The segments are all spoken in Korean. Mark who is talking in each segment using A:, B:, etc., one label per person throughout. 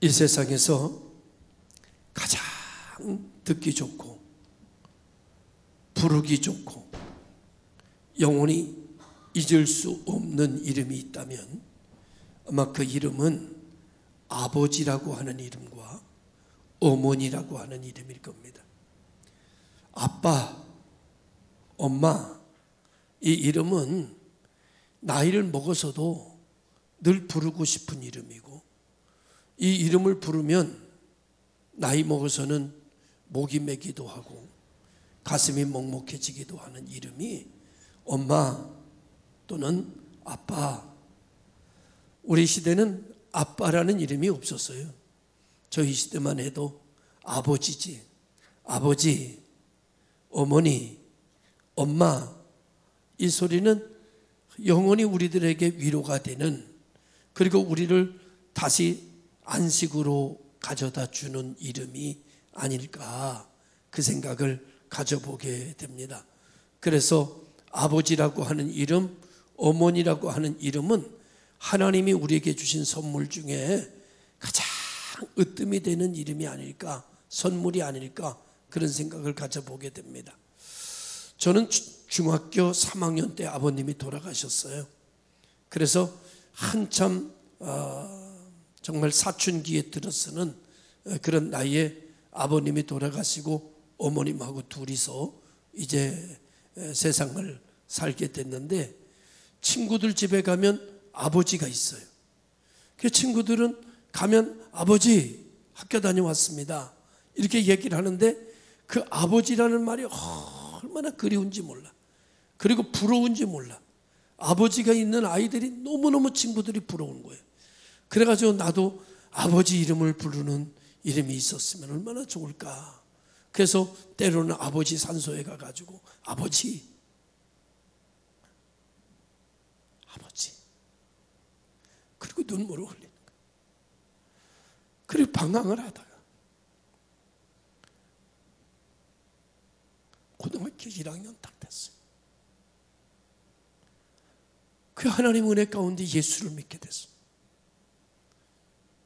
A: 이 세상에서 가장 듣기 좋고 부르기 좋고 영원히 잊을 수 없는 이름이 있다면 아마 그 이름은 아버지라고 하는 이름과 어머니라고 하는 이름일 겁니다. 아빠, 엄마, 이 이름은 나이를 먹어서도 늘 부르고 싶은 이름이고, 이 이름을 부르면 나이 먹어서는 목이 메기도 하고 가슴이 먹먹해지기도 하는 이름이 엄마 또는 아빠. 우리 시대는 아빠라는 이름이 없었어요. 저희 시대만 해도 아버지지, 아버지, 어머니, 엄마, 이 소리는 영원히 우리들에게 위로가 되는, 그리고 우리를 다시 안식으로 가져다 주는 이름이 아닐까, 그 생각을 가져보게 됩니다. 그래서 아버지라고 하는 이름, 어머니라고 하는 이름은 하나님이 우리에게 주신 선물 중에 가장 으뜸이 되는 이름이 아닐까, 선물이 아닐까, 그런 생각을 가져보게 됩니다. 저는 중학교 3학년 때 아버님이 돌아가셨어요. 그래서 한참 정말 사춘기에 들어서는 그런 나이에 아버님이 돌아가시고 어머님하고 둘이서 이제 세상을 살게 됐는데, 친구들 집에 가면 아버지가 있어요. 그 친구들은 가면 아버지 학교 다녀왔습니다 이렇게 얘기를 하는데, 그 아버지라는 말이 얼마나 그리운지 몰라. 그리고 부러운지 몰라. 아버지가 있는 아이들이 너무너무 친구들이 부러운 거예요. 그래가지고 나도 아버지 이름을 부르는 이름이 있었으면 얼마나 좋을까. 그래서 때로는 아버지 산소에 가가지고 아버지, 아버지, 그리고 눈물을 흘리는 거예요. 그리고 방황을 하다가 고등학교 1학년 딱 됐어요. 그 하나님 은혜 가운데 예수를 믿게 됐어요.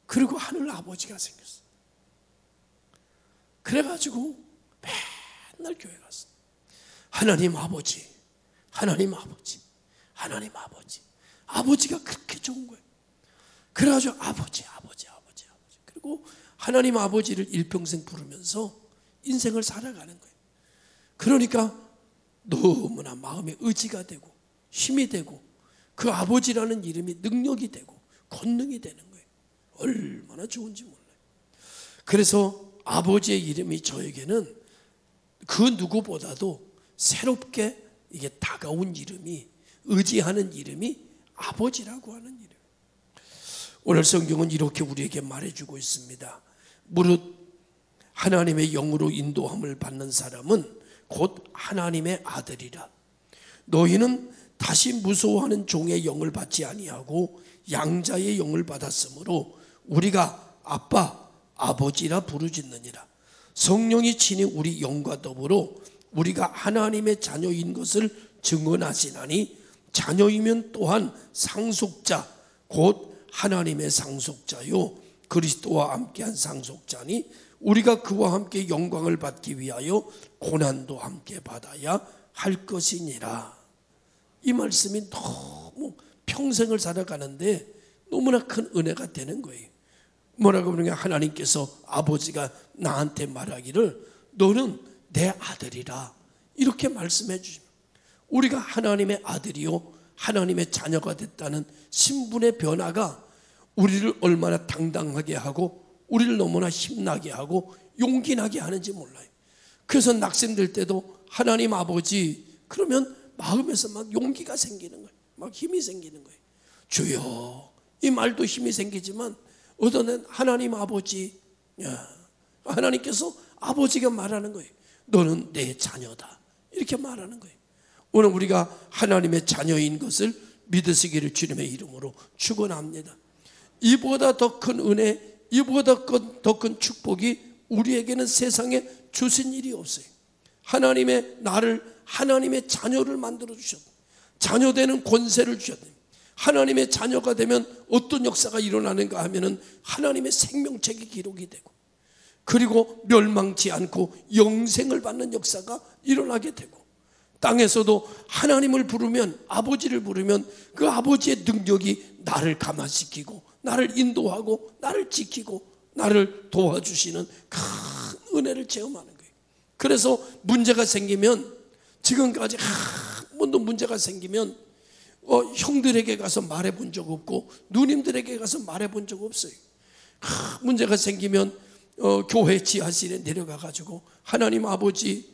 A: 그리고 하늘 아버지가 생겼어요. 그래가지고 맨날 교회 갔어요. 하나님 아버지, 하나님 아버지, 하나님 아버지. 아버지가 그렇게 좋은 거예요. 그래가지고 아버지, 아버지, 아버지, 아버지. 그리고 하나님 아버지를 일평생 부르면서 인생을 살아가는 거예요. 그러니까 너무나 마음에 의지가 되고 힘이 되고, 그 아버지라는 이름이 능력이 되고 권능이 되는 거예요. 얼마나 좋은지 몰라요. 그래서 아버지의 이름이 저에게는 그 누구보다도 새롭게 이게 다가온 이름이, 의지하는 이름이 아버지라고 하는 이름. 오늘 성경은 이렇게 우리에게 말해주고 있습니다. 무릇 하나님의 영으로 인도함을 받는 사람은 곧 하나님의 아들이라. 너희는 다시 무서워하는 종의 영을 받지 아니하고 양자의 영을 받았으므로 우리가 아빠, 아버지라 부르짖느니라. 성령이 친히 우리 영과 더불어 우리가 하나님의 자녀인 것을 증언하시나니, 자녀이면 또한 상속자, 곧 하나님의 상속자요 그리스도와 함께한 상속자니, 우리가 그와 함께 영광을 받기 위하여 고난도 함께 받아야 할 것이니라. 이 말씀이 너무 평생을 살아가는데 너무나 큰 은혜가 되는 거예요. 뭐라고 그러냐, 하나님께서 아버지가 나한테 말하기를 너는 내 아들이라 이렇게 말씀해 주십니다. 우리가 하나님의 아들이요 하나님의 자녀가 됐다는 신분의 변화가 우리를 얼마나 당당하게 하고 우리를 너무나 힘나게 하고 용기 나게 하는지 몰라요. 그래서 낙심될 때도 하나님 아버지 그러면 마음에서 막 용기가 생기는 거예요. 막 힘이 생기는 거예요. 주여, 이 말도 힘이 생기지만 어떤 애는 하나님 아버지, 하나님께서 아버지가 말하는 거예요. 너는 내 자녀다 이렇게 말하는 거예요. 오늘 우리가 하나님의 자녀인 것을 믿으시기를 주님의 이름으로 축원합니다. 이보다 더 큰 은혜, 이보다 더 큰 축복이 우리에게는 세상에 주신 일이 없어요. 하나님의 나를, 하나님의 자녀를 만들어 주셨다. 자녀되는 권세를 주셨다. 하나님의 자녀가 되면 어떤 역사가 일어나는가 하면은 하나님의 생명책이 기록이 되고, 그리고 멸망치 않고 영생을 받는 역사가 일어나게 되고, 땅에서도 하나님을 부르면, 아버지를 부르면 그 아버지의 능력이 나를 감화시키고 나를 인도하고 나를 지키고 나를 도와주시는 큰 은혜를 체험하는 거예요. 그래서 문제가 생기면, 지금까지 한 번도 문제가 생기면 형들에게 가서 말해본 적 없고 누님들에게 가서 말해본 적 없어요. 문제가 생기면 교회 지하실에 내려가 가지고 하나님 아버지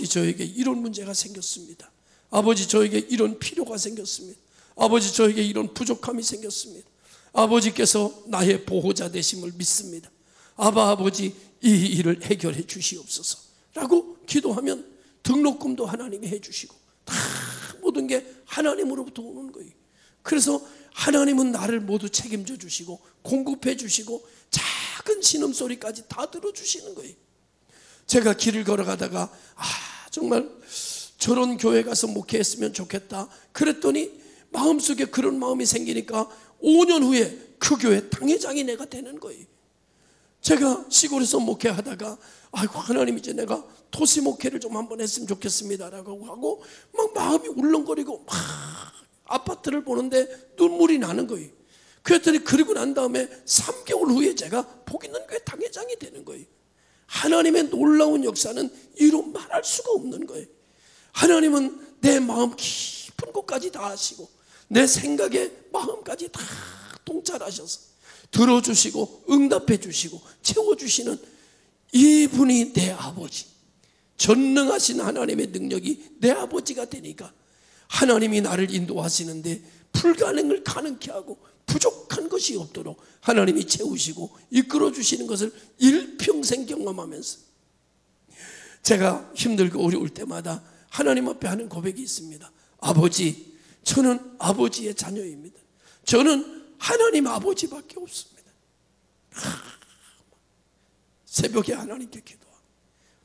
A: 저에게 이런 문제가 생겼습니다. 아버지 저에게 이런 필요가 생겼습니다. 아버지 저에게 이런 부족함이 생겼습니다. 아버지께서 나의 보호자 되심을 믿습니다. 아버지 이 일을 해결해 주시옵소서 라고 기도하면 등록금도 하나님이 해주시고 다 모든 게 하나님으로부터 오는 거예요. 그래서 하나님은 나를 모두 책임져 주시고 공급해 주시고 작은 신음소리까지 다 들어주시는 거예요. 제가 길을 걸어가다가 정말 저런 교회 가서 목회했으면 좋겠다 그랬더니 마음속에 그런 마음이 생기니까 5년 후에 그 교회 당회장이 내가 되는 거예요. 제가 시골에서 목회하다가 하나님 이제 내가 토시 목회를 좀 한번 했으면 좋겠습니다 라고 하고 막 마음이 울렁거리고 막 아파트를 보는데 눈물이 나는 거예요. 그랬더니 그리고 난 다음에 3개월 후에 제가 복 있는 교회 당회장이 되는 거예요. 하나님의 놀라운 역사는 이루 말할 수가 없는 거예요. 하나님은 내 마음 깊은 곳까지 다 아시고 내 생각의 마음까지 다 통찰하셔서 들어주시고 응답해 주시고 채워주시는 이분이 내 아버지, 전능하신 하나님의 능력이 내 아버지가 되니까 하나님이 나를 인도하시는데 불가능을 가능케 하고 부족한 것이 없도록 하나님이 채우시고 이끌어 주시는 것을 일평생 경험하면서 제가 힘들고 어려울 때마다 하나님 앞에 하는 고백이 있습니다. 아버지, 저는 아버지의 자녀입니다. 저는 하나님 아버지밖에 없습니다. 새벽에 하나님께 기도하고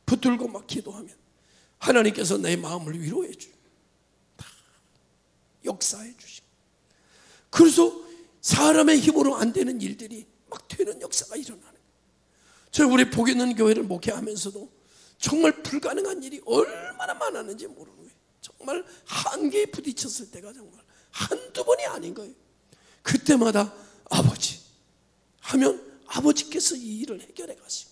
A: 붙들고 막 기도하면 하나님께서 내 마음을 위로해 주시고 역사해 주시고, 그래서 사람의 힘으로 안 되는 일들이 막 되는 역사가 일어나는 거예요. 제가 우리 복 있는 교회를 목회하면서도 정말 불가능한 일이 얼마나 많았는지 모르는 거예요. 정말 한계에 부딪혔을 때가 정말 한두 번이 아닌 거예요. 그때마다 아버지 하면 아버지께서 이 일을 해결해 가시고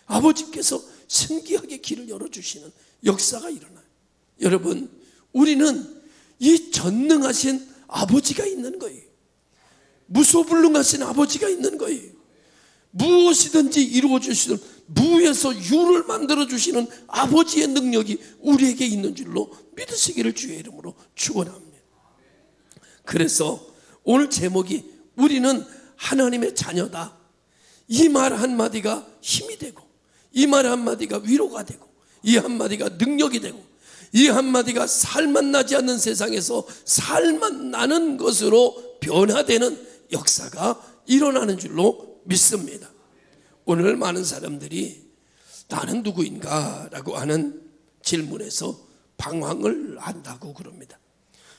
A: 아버지께서 신기하게 길을 열어주시는 역사가 일어나요. 여러분, 우리는 이 전능하신 아버지가 있는 거예요. 무소불능하신 아버지가 있는 거예요. 무엇이든지 이루어 주시는, 무에서 유를 만들어 주시는 아버지의 능력이 우리에게 있는 줄로 믿으시기를 주의 이름으로 축원합니다. 그래서 오늘 제목이 우리는 하나님의 자녀다. 이 말 한마디가 힘이 되고, 이 말 한마디가 위로가 되고, 이 한마디가 능력이 되고, 이 한마디가 살맛 나지 않는 세상에서 살맛 나는 것으로 변화되는 역사가 일어나는 줄로 믿습니다. 오늘 많은 사람들이 나는 누구인가 라고 하는 질문에서 방황을 한다고 그럽니다.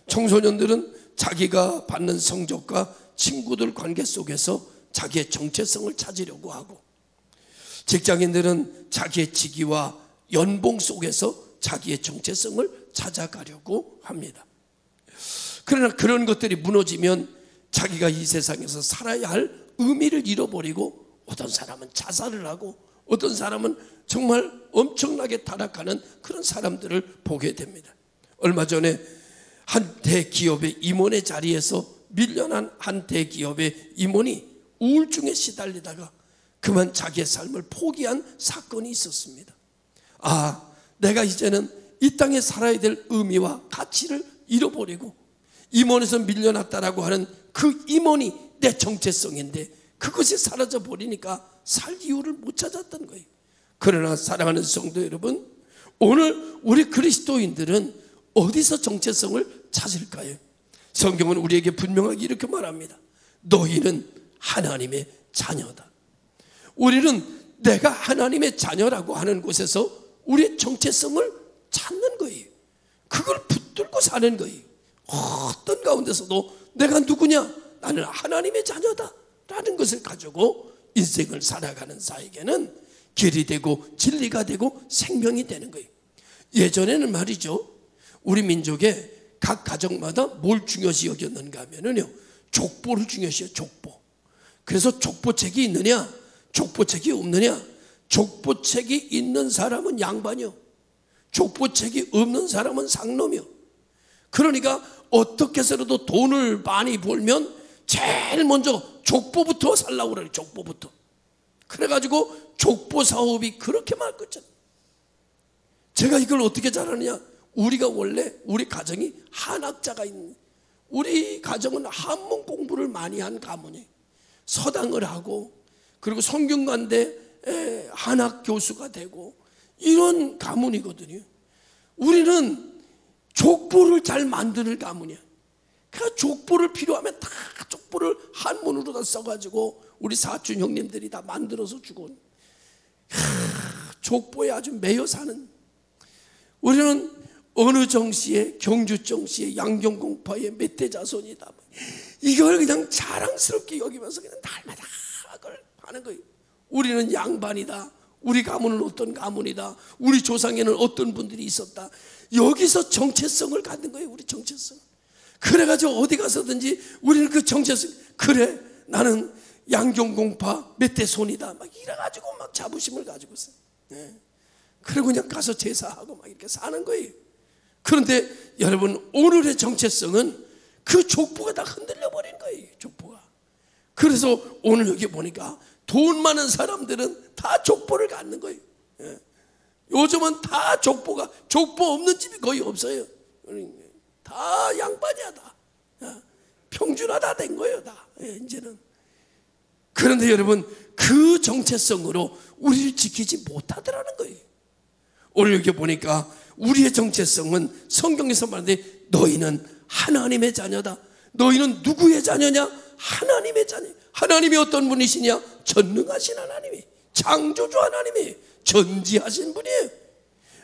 A: 청소년들은 자기가 받는 성적과 친구들 관계 속에서 자기의 정체성을 찾으려고 하고, 직장인들은 자기의 직위와 연봉 속에서 자기의 정체성을 찾아가려고 합니다. 그러나 그런 것들이 무너지면 자기가 이 세상에서 살아야 할 의미를 잃어버리고 어떤 사람은 자살을 하고 어떤 사람은 정말 엄청나게 타락하는 그런 사람들을 보게 됩니다. 얼마 전에 한 대기업의 임원의 자리에서 밀려난 한 대기업의 임원이 우울증에 시달리다가 그만 자기의 삶을 포기한 사건이 있었습니다. 내가 이제는 이 땅에 살아야 될 의미와 가치를 잃어버리고 임원에서 밀려났다라고 하는 그 임원이 내 정체성인데 그것이 사라져 버리니까 살 이유를 못 찾았던 거예요. 그러나 사랑하는 성도 여러분, 오늘 우리 그리스도인들은 어디서 정체성을 찾을까요? 성경은 우리에게 분명하게 이렇게 말합니다. 너희는 하나님의 자녀다. 우리는 내가 하나님의 자녀라고 하는 곳에서 우리의 정체성을 찾는 거예요. 그걸 붙들고 사는 거예요. 어떤 가운데서도 내가 누구냐? 나는 하나님의 자녀다 라는 것을 가지고 인생을 살아가는 자에게는 길이 되고 진리가 되고 생명이 되는 거예요. 예전에는 말이죠, 우리 민족에 각 가정마다 뭘 중요시 여겼는가 하면요, 족보를 중요시 해요. 족보. 그래서 족보책이 있느냐 족보책이 없느냐, 족보책이 있는 사람은 양반이요, 족보책이 없는 사람은 상놈이요. 그러니까 어떻게 해서라도 돈을 많이 벌면 제일 먼저 족보부터 살라고 그래요. 족보부터. 그래가지고 족보 사업이 그렇게 많거든요. 제가 이걸 어떻게 잘하느냐, 우리가 원래 우리 가정이 한학자가 있는, 우리 가정은 한문 공부를 많이 한 가문이에요. 서당을 하고 그리고 성균관대 한학 교수가 되고 이런 가문이거든요. 우리는 족보를 잘 만드는 가문이야. 그러니까 족보를 필요하면 다 족보를 한문으로 다 써가지고 우리 사촌 형님들이 다 만들어서 주고, 족보에 아주 매여 사는, 우리는 어느 정씨의, 경주 정씨의, 양경공파의 몇 대 자손이다, 이걸 그냥 자랑스럽게 여기면서 그냥 날마다 그걸 하는 거예요. 우리는 양반이다, 우리 가문은 어떤 가문이다, 우리 조상에는 어떤 분들이 있었다. 여기서 정체성을 갖는 거예요. 우리 정체성. 그래가지고 어디 가서든지 우리는 그 정체성, 그래 나는 양경공파 몇 대 손이다 막 이래가지고 막 자부심을 가지고 있어요. 그리고 그냥 가서 제사하고 막 이렇게 사는 거예요. 그런데 여러분, 오늘의 정체성은 그 족보가 다 흔들려 버린 거예요. 족보가. 그래서 오늘 여기 보니까 돈 많은 사람들은 다 족보를 갖는 거예요. 요즘은 다 족보가, 족보 없는 집이 거의 없어요. 다 양반이야, 다. 평준화 다 된 거예요, 다. 이제는. 그런데 여러분, 그 정체성으로 우리를 지키지 못하더라는 거예요. 오늘 여기 보니까 우리의 정체성은 성경에서 말하는데, 너희는 하나님의 자녀다. 너희는 누구의 자녀냐? 하나님의 자녀. 하나님이 어떤 분이시냐? 전능하신 하나님이, 창조주 하나님이, 전지하신 분이에요.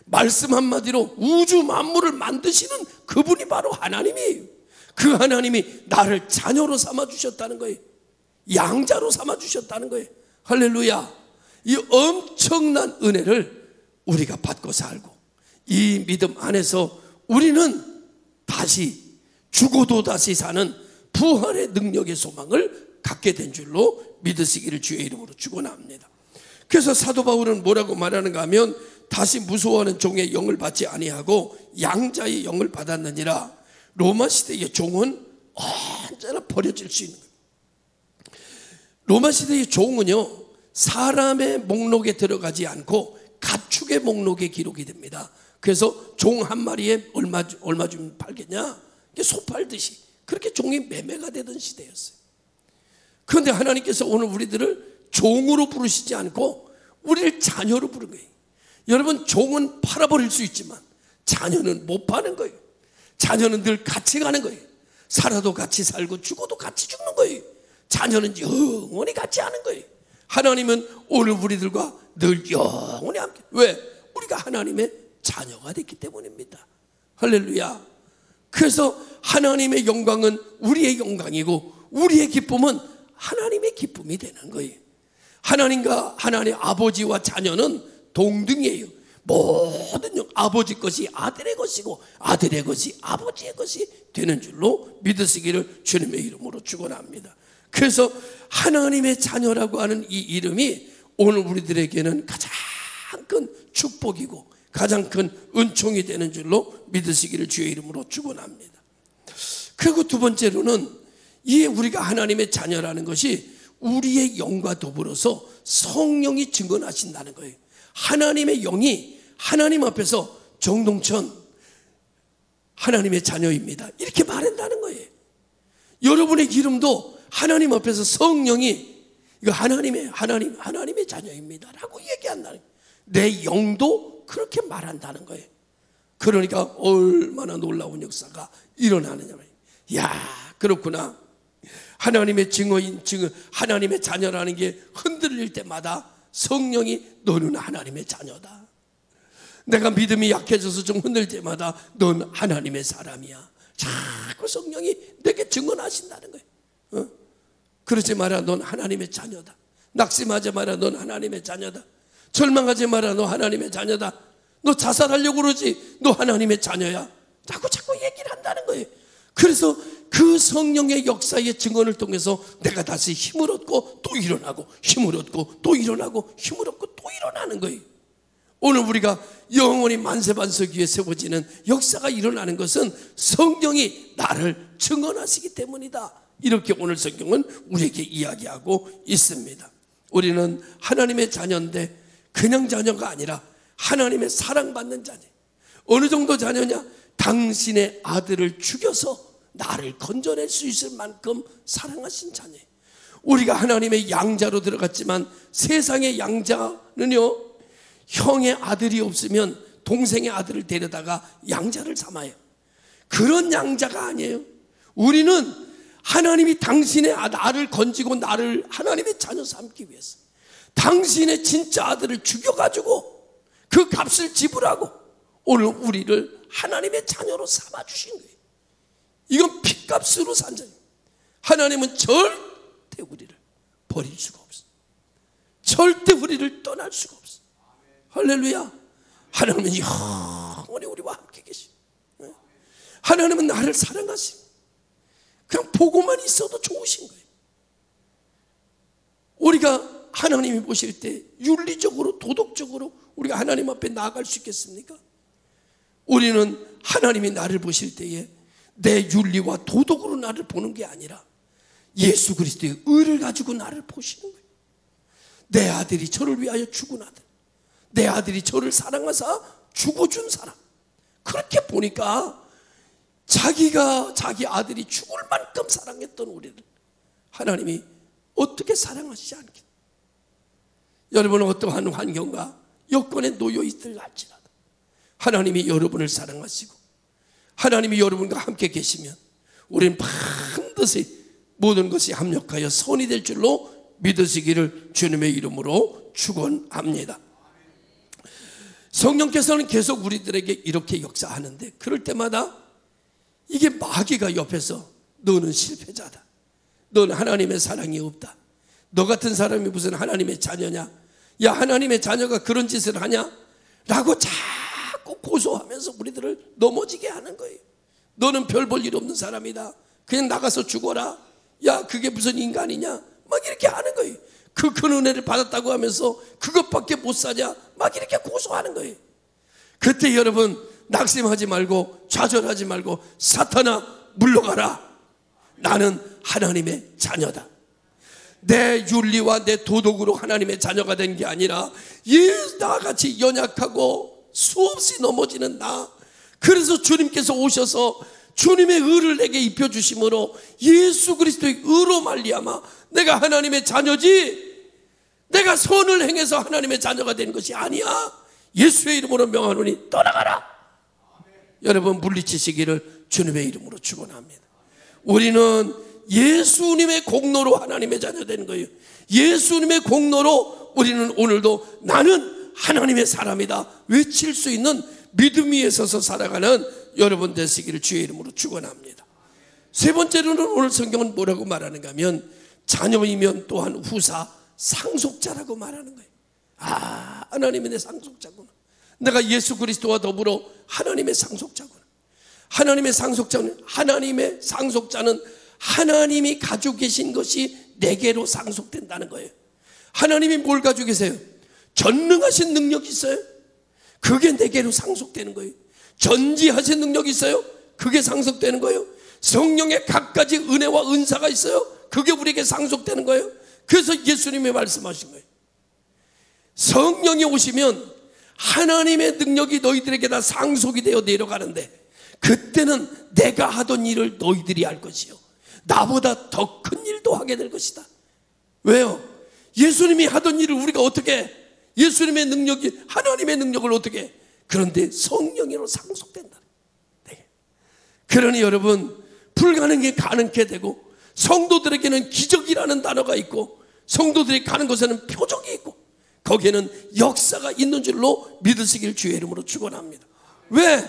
A: 말씀 한마디로 우주 만물을 만드시는 그분이 바로 하나님이에요. 그 하나님이 나를 자녀로 삼아주셨다는 거예요. 양자로 삼아주셨다는 거예요. 할렐루야. 이 엄청난 은혜를 우리가 받고 살고, 이 믿음 안에서 우리는 다시 죽어도 다시 사는 부활의 능력의 소망을 갖게 된 줄로 믿으시기를 주의 이름으로 축원합니다. 그래서 사도 바울은 뭐라고 말하는가 하면, 다시 무서워하는 종의 영을 받지 아니하고 양자의 영을 받았느니라. 로마 시대의 종은 언제나 버려질 수 있는 거예요. 로마 시대의 종은요, 사람의 목록에 들어가지 않고 가축의 목록에 기록이 됩니다. 그래서 종 한 마리에 얼마 주면 팔겠냐? 소 팔듯이 그렇게 종이 매매가 되던 시대였어요. 그런데 하나님께서 오늘 우리들을 종으로 부르시지 않고 우리를 자녀로 부른 거예요. 여러분, 종은 팔아버릴 수 있지만 자녀는 못 파는 거예요. 자녀는 늘 같이 가는 거예요. 살아도 같이 살고 죽어도 같이 죽는 거예요. 자녀는 영원히 같이 하는 거예요. 하나님은 오늘 우리들과 늘 영원히 함께. 왜? 우리가 하나님의 자녀가 됐기 때문입니다. 할렐루야. 그래서 하나님의 영광은 우리의 영광이고 우리의 기쁨은 하나님의 기쁨이 되는 거예요. 하나님과 하나님의 아버지와 자녀는 동등이에요. 모든 아버지 것이 아들의 것이고 아들의 것이 아버지의 것이 되는 줄로 믿으시기를 주님의 이름으로 축원합니다. 그래서 하나님의 자녀라고 하는 이 이름이 오늘 우리들에게는 가장 큰 축복이고 가장 큰 은총이 되는 줄로 믿으시기를 주의 이름으로 축원합니다. 그리고 두 번째로는 이 우리가 하나님의 자녀라는 것이 우리의 영과 더불어서 성령이 증언하신다는 거예요. 하나님의 영이 하나님 앞에서 정동천 하나님의 자녀입니다 이렇게 말한다는 거예요. 여러분의 이름도 하나님 앞에서 성령이 이거 하나님의 자녀입니다 라고 얘기한다는 거예요. 내 영도 그렇게 말한다는 거예요. 그러니까 얼마나 놀라운 역사가 일어나느냐 말이에요. 야, 그렇구나. 하나님의 하나님의 자녀라는 게 흔들릴 때마다 성령이 너는 하나님의 자녀다. 내가 믿음이 약해져서 좀 흔들 때마다 넌 하나님의 사람이야 자꾸 성령이 내게 증언하신다는 거예요. 그러지 마라, 넌 하나님의 자녀다. 낙심하지 마라, 넌 하나님의 자녀다. 절망하지 마라, 너 하나님의 자녀다. 너 자살하려고 그러지, 너 하나님의 자녀야. 자꾸 얘기를 한다는 거예요. 그래서 그 성령의 역사의 증언을 통해서 내가 다시 힘을 얻고 또 일어나고, 힘을 얻고 또 일어나고, 힘을 얻고 또 일어나는 거예요. 오늘 우리가 영원히 만세반석 위에 세워지는 역사가 일어나는 것은 성령이 나를 증언하시기 때문이다. 이렇게 오늘 성경은 우리에게 이야기하고 있습니다. 우리는 하나님의 자녀인데 그냥 자녀가 아니라 하나님의 사랑받는 자녀. 어느 정도 자녀냐? 당신의 아들을 죽여서 나를 건져낼 수 있을 만큼 사랑하신 자녀. 우리가 하나님의 양자로 들어갔지만 세상의 양자는요, 형의 아들이 없으면 동생의 아들을 데려다가 양자를 삼아요. 그런 양자가 아니에요. 우리는 하나님이 당신의 나를 건지고 나를 하나님의 자녀 삼기 위해서 당신의 진짜 아들을 죽여가지고 그 값을 지불하고 오늘 우리를 하나님의 자녀로 삼아주신 거예요. 이건 핏값으로 산 자예요. 하나님은 절대 우리를 버릴 수가 없어요. 절대 우리를 떠날 수가 없어요. 할렐루야. 하나님은 영원히 우리와 함께 계시고, 하나님은 나를 사랑하시고 그냥 보고만 있어도 좋으신 거예요. 우리가 하나님이 보실 때 윤리적으로 도덕적으로 우리가 하나님 앞에 나아갈 수 있겠습니까? 우리는 하나님이 나를 보실 때에 내 윤리와 도덕으로 나를 보는 게 아니라 예수 그리스도의 의를 가지고 나를 보시는 거예요. 내 아들이 저를 위하여 죽은 아들, 내 아들이 저를 사랑하사 죽어준 사람. 그렇게 보니까 자기가 자기 아들이 죽을 만큼 사랑했던 우리를 하나님이 어떻게 사랑하시지 않겠? 여러분은 어떠한 환경과 여건에 놓여 있을 할지라도 하나님이 여러분을 사랑하시고 하나님이 여러분과 함께 계시면 우리는 반드시 모든 것이 합력하여 선이 될 줄로 믿으시기를 주님의 이름으로 축원합니다. 성령께서는 계속 우리들에게 이렇게 역사하는데 그럴 때마다 이게 마귀가 옆에서 너는 실패자다, 너는 하나님의 사랑이 없다, 너 같은 사람이 무슨 하나님의 자녀냐, 야 하나님의 자녀가 그런 짓을 하냐 라고 자꾸 고소하면서 우리들을 넘어지게 하는 거예요. 너는 별 볼 일 없는 사람이다, 그냥 나가서 죽어라, 야 그게 무슨 인간이냐 막 이렇게 하는 거예요. 그 큰 은혜를 받았다고 하면서 그것밖에 못 사냐 막 이렇게 고소하는 거예요. 그때 여러분 낙심하지 말고 좌절하지 말고 사탄아 물러가라. 나는 하나님의 자녀다. 내 윤리와 내 도덕으로 하나님의 자녀가 된 게 아니라 나같이 연약하고 수없이 넘어지는 나, 그래서 주님께서 오셔서 주님의 의를 내게 입혀주심으로 예수 그리스도의 의로 말미암아 내가 하나님의 자녀지, 내가 선을 행해서 하나님의 자녀가 된 것이 아니야. 예수의 이름으로 명하노니 떠나가라. 여러분 물리치시기를 주님의 이름으로 축원합니다. 우리는 예수님의 공로로 하나님의 자녀 되는 거예요. 예수님의 공로로 우리는 오늘도 나는 하나님의 사람이다 외칠 수 있는 믿음 위에 서서 살아가는 여러분 되시기를 주의 이름으로 축원합니다. 세 번째로는 오늘 성경은 뭐라고 말하는가 하면 자녀이면 또한 후사 상속자라고 말하는 거예요. 아, 하나님이 내 상속자구나. 내가 예수 그리스도와 더불어 하나님의 상속자구나. 하나님의 상속자는, 하나님의 상속자는 하나님이 가지고 계신 것이 내게로 상속된다는 거예요. 하나님이 뭘 가지고 계세요? 전능하신 능력이 있어요. 그게 내게로 상속되는 거예요. 전지하신 능력이 있어요. 그게 상속되는 거예요. 성령의 갖가지 은혜와 은사가 있어요. 그게 우리에게 상속되는 거예요. 그래서 예수님이 말씀하신 거예요. 성령이 오시면 하나님의 능력이 너희들에게 다 상속이 되어 내려가는데 그때는 내가 하던 일을 너희들이 할 것이요 나보다 더 큰 일도 하게 될 것이다. 왜요? 예수님이 하던 일을 우리가 어떻게, 예수님의 능력이, 하나님의 능력을 어떻게, 그런데 성령으로 상속된다. 네. 그러니 여러분 불가능이 가능케 되고 성도들에게는 기적이라는 단어가 있고 성도들이 가는 곳에는 표적이 있고 거기에는 역사가 있는 줄로 믿으시길 주의 이름으로 축원합니다. 왜?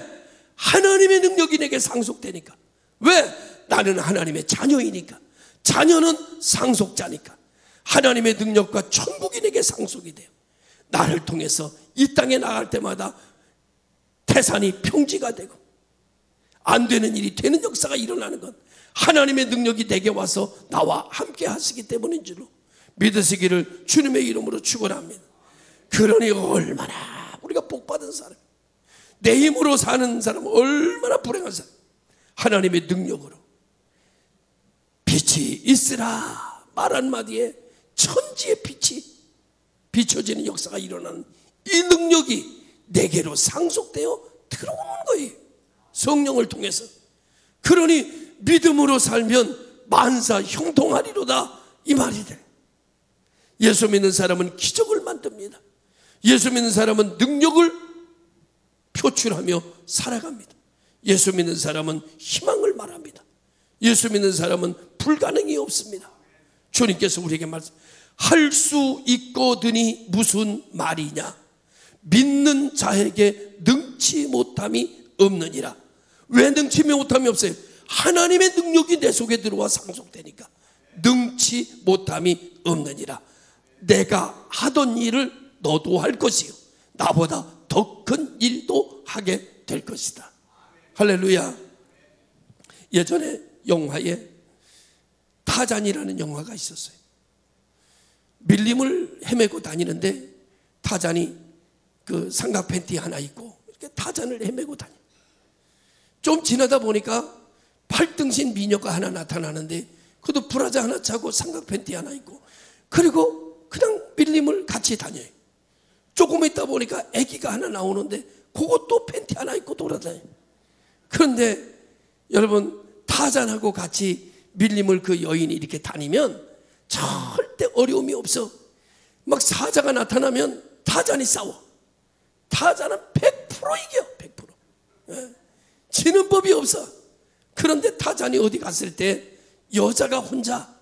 A: 하나님의 능력이 내게 상속되니까. 왜? 나는 하나님의 자녀이니까. 자녀는 상속자니까. 하나님의 능력과 천국이 내게 상속이 돼요. 나를 통해서 이 땅에 나갈 때마다 태산이 평지가 되고 안 되는 일이 되는 역사가 일어나는 건 하나님의 능력이 내게 와서 나와 함께 하시기 때문인 줄로 믿으시기를 주님의 이름으로 축원합니다. 그러니 얼마나 우리가 복받은 사람, 내 힘으로 사는 사람은 얼마나 불행한 사람. 하나님의 능력으로 빛이 있으라 말 한마디에 천지의 빛이 비춰지는 역사가 일어나는 이 능력이 내게로 상속되어 들어오는 거예요. 성령을 통해서. 그러니 믿음으로 살면 만사 형통하리로다 이 말이 돼. 예수 믿는 사람은 기적을 만듭니다. 예수 믿는 사람은 능력을 표출하며 살아갑니다. 예수 믿는 사람은 희망을 말합니다. 예수 믿는 사람은 불가능이 없습니다. 주님께서 우리에게 할 수 있거든이 무슨 말이냐? 믿는 자에게 능치 못함이 없느니라. 왜 능치 못함이 없어요? 하나님의 능력이 내 속에 들어와 상속되니까 능치 못함이 없느니라. 내가 하던 일을 너도 할 것이요 나보다 더 큰 일도 하게 될 것이다. 할렐루야. 예전에 영화에 타잔이라는 영화가 있었어요. 밀림을 헤매고 다니는데 타잔이 그 삼각 팬티 하나 입고 이렇게 타잔을 헤매고 다녀. 좀 지나다 보니까 팔등신 미녀가 하나 나타나는데 그도 브라자 하나 차고 삼각 팬티 하나 입고 그리고 그냥 밀림을 같이 다녀요. 조금 있다 보니까 아기가 하나 나오는데 그것도 팬티 하나 입고 돌아다녀요. 그런데 여러분 타잔하고 같이 밀림을 그 여인이 이렇게 다니면 절대 어려움이 없어. 막 사자가 나타나면 타잔이 싸워. 타잔은 100% 이겨. 100%. 예. 지는 법이 없어. 그런데 타잔이 어디 갔을 때 여자가 혼자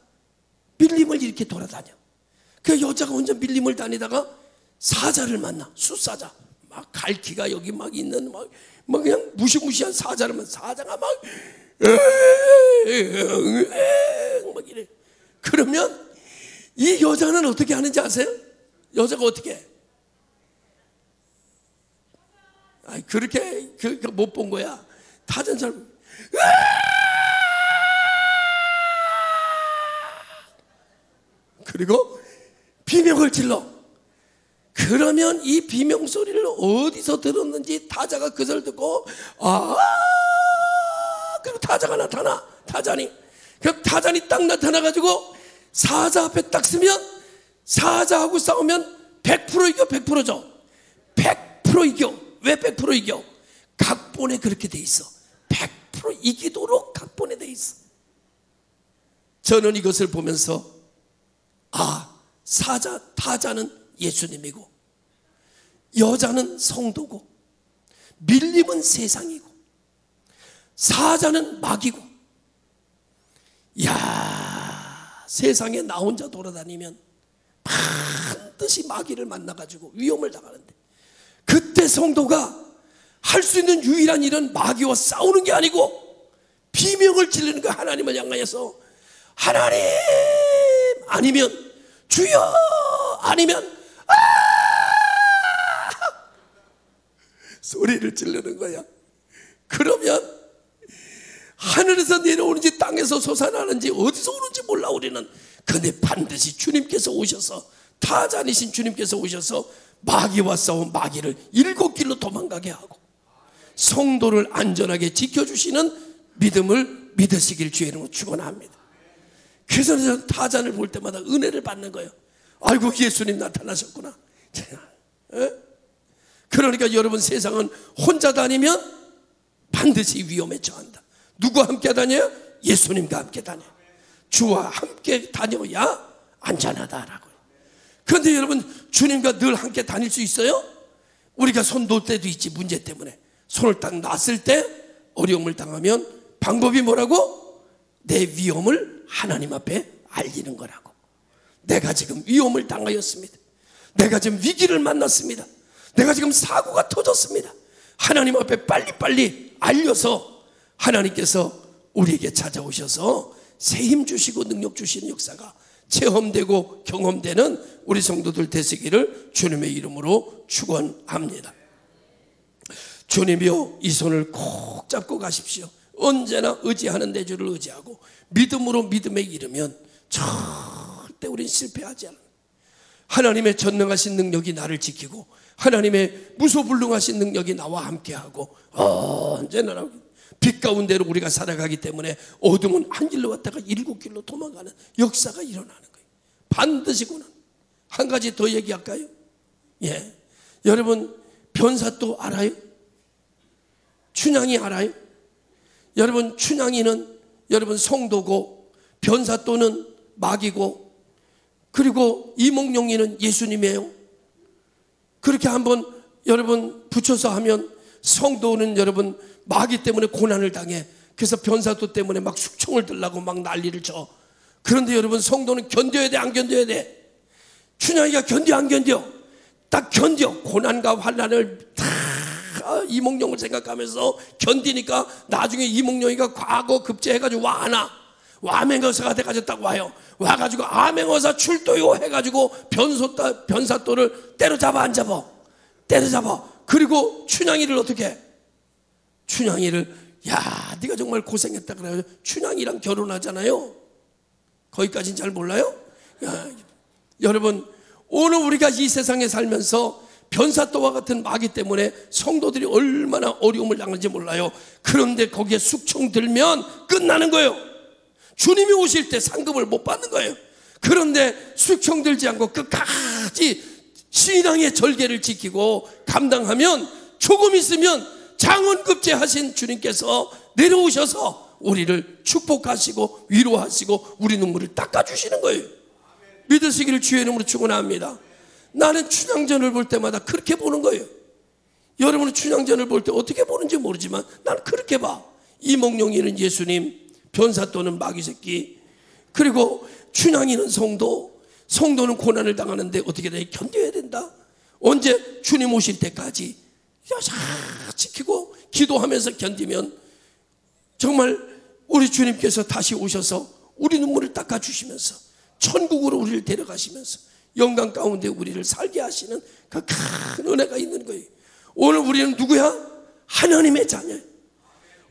A: 밀림을 이렇게 돌아다녀. 그 여자가 혼자 밀림을 다니다가 사자를 만나. 숫사자. 막 갈퀴가 여기 막 있는 막 그냥 무시무시한 사자를 만나. 사자가 막 이래. 그러면 이 여자는 어떻게 하는지 아세요? 여자가 어떻게 해? 그렇게 못 본 거야. 타잔처럼 그리고 비명을 질러. 그러면 이 비명 소리를 어디서 들었는지 타자가 그 소리를 듣고 그리고 타자가 나타나. 타잔이. 그럼 타잔이 딱 나타나가지고 사자 앞에 딱 서면 사자하고 싸우면 100% 이겨. 100%죠. 100% 이겨. 왜 100% 이겨? 각본에 그렇게 돼 있어. 100% 이기도록 각본에 돼 있어. 저는 이것을 보면서 타자는 예수님이고 여자는 성도고 밀림은 세상이고 사자는 마귀고. 세상에 나 혼자 돌아다니면 반드시 마귀를 만나가지고 위험을 당하는데 그때 성도가 할 수 있는 유일한 일은 마귀와 싸우는 게 아니고 비명을 지르는 거야. 하나님을 향하여서 하나님 아니면 주여 아니면 소리를 지르는 거야. 그러면 하늘에서 내려오는지 땅에서 솟아나는지 어디서 오는지 몰라. 우리는. 근데 반드시 주님께서 오셔서 타잔이신 주님께서 오셔서 마귀와 싸운 마귀를 7길로 도망가게 하고 성도를 안전하게 지켜주시는 믿음을 믿으시길 주의 이름으로 축원합니다. 그래서 저는 타잔을 볼 때마다 은혜를 받는 거예요. 아이고 예수님 나타나셨구나. 그러니까 여러분 세상은 혼자 다니면 반드시 위험에 처한다. 누구와 함께 다녀요? 예수님과 함께 다녀요. 주와 함께 다녀야 안전하다라고요. 그런데 여러분 주님과 늘 함께 다닐 수 있어요? 우리가 손 놓을 때도 있지. 문제 때문에 손을 딱 놨을 때 어려움을 당하면 방법이 뭐라고? 내 위험을 하나님 앞에 알리는 거라고. 내가 지금 위험을 당하였습니다. 내가 지금 위기를 만났습니다. 내가 지금 사고가 터졌습니다. 하나님 앞에 빨리빨리 알려서 하나님께서 우리에게 찾아오셔서 새 힘 주시고 능력 주시는 역사가 체험되고 경험되는 우리 성도들 되시기를 주님의 이름으로 축원합니다. 주님이여, 이 손을 꼭 잡고 가십시오. 언제나 의지하는 내 주를 의지하고 믿음으로 믿음에 이르면 절대 우린 실패하지 않아요. 하나님의 전능하신 능력이 나를 지키고 하나님의 무소불능하신 능력이 나와 함께하고 언제나 빛 가운데로 우리가 살아가기 때문에 어둠은 한 길로 왔다가 일곱 길로 도망가는 역사가 일어나는 거예요. 반드시구나. 한 가지 더 얘기할까요? 예, 여러분 변사또 알아요? 춘향이 알아요? 여러분 춘향이는 여러분 성도고 변사또는 마귀고 그리고 이몽룡이는 예수님이에요. 그렇게 한번 여러분 붙여서 하면 성도는 여러분 마귀 때문에 고난을 당해. 그래서 변사또 때문에 막 숙청을 들라고 막 난리를 쳐. 그런데 여러분 성도는 견뎌야 돼, 안 견뎌야 돼? 춘향이가 견뎌, 안 견뎌? 딱 견뎌. 고난과 환난을 다 이몽룡을 생각하면서 견디니까 나중에 이몽룡이가 과거 급제해가지고 와맹어사가 돼가지고 딱 와요. 와가지고 아맹어사 출도요 해가지고 변사또를 때려잡아, 안 잡아? 때려잡아. 그리고 춘향이를 어떻게 해? 춘향이를, 야, 네가 정말 고생했다 그래가지고 춘향이랑 결혼하잖아요. 거기까지는 잘 몰라요? 야, 여러분 오늘 우리가 이 세상에 살면서 변사또와 같은 마귀 때문에 성도들이 얼마나 어려움을 당하는지 몰라요. 그런데 거기에 숙청 들면 끝나는 거예요. 주님이 오실 때 상급을 못 받는 거예요. 그런데 숙청 들지 않고 끝까지 신앙의 절개를 지키고 감당하면 조금 있으면 장원급제 하신 주님께서 내려오셔서 우리를 축복하시고 위로하시고 우리 눈물을 닦아주시는 거예요. 믿으시기를 주의 이름으로 축원합니다. 나는 춘향전을 볼 때마다 그렇게 보는 거예요. 여러분은 춘향전을 볼 때 어떻게 보는지 모르지만 나는 그렇게 봐. 이몽룡이는 예수님, 변사또는 마귀새끼, 그리고 춘향이는 성도, 성도는 고난을 당하는데 어떻게 돼? 견뎌야 된다. 언제? 주님 오실 때까지 잘 지키고 기도하면서 견디면 정말 우리 주님께서 다시 오셔서 우리 눈물을 닦아주시면서 천국으로 우리를 데려가시면서 영광 가운데 우리를 살게 하시는 그 큰 은혜가 있는 거예요. 오늘 우리는 누구야? 하나님의 자녀예요.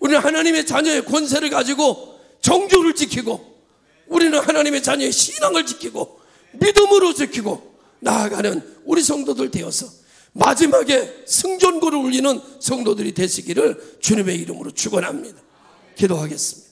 A: 우리는 하나님의 자녀의 권세를 가지고 정조를 지키고 우리는 하나님의 자녀의 신앙을 지키고 믿음으로 지키고 나아가는 우리 성도들 되어서 마지막에 승전고를 울리는 성도들이 되시기를 주님의 이름으로 축원합니다. 기도하겠습니다.